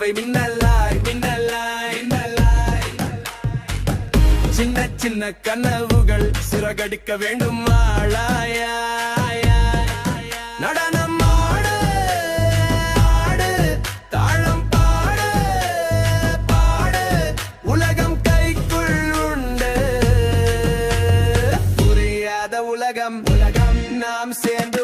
இசை மின்னலாய் மின்னலாய் மின்னலாய். சின்ன சின்ன கனவுகள் சிறகடிக்க வேண்டும் ஆளாயா. நடனம் ஆடு ஆடு தாளம் பாடு பாடு உலகம் கைக்குள் உண்டு. புரியாத உலகம் நாம் சேர்ந்து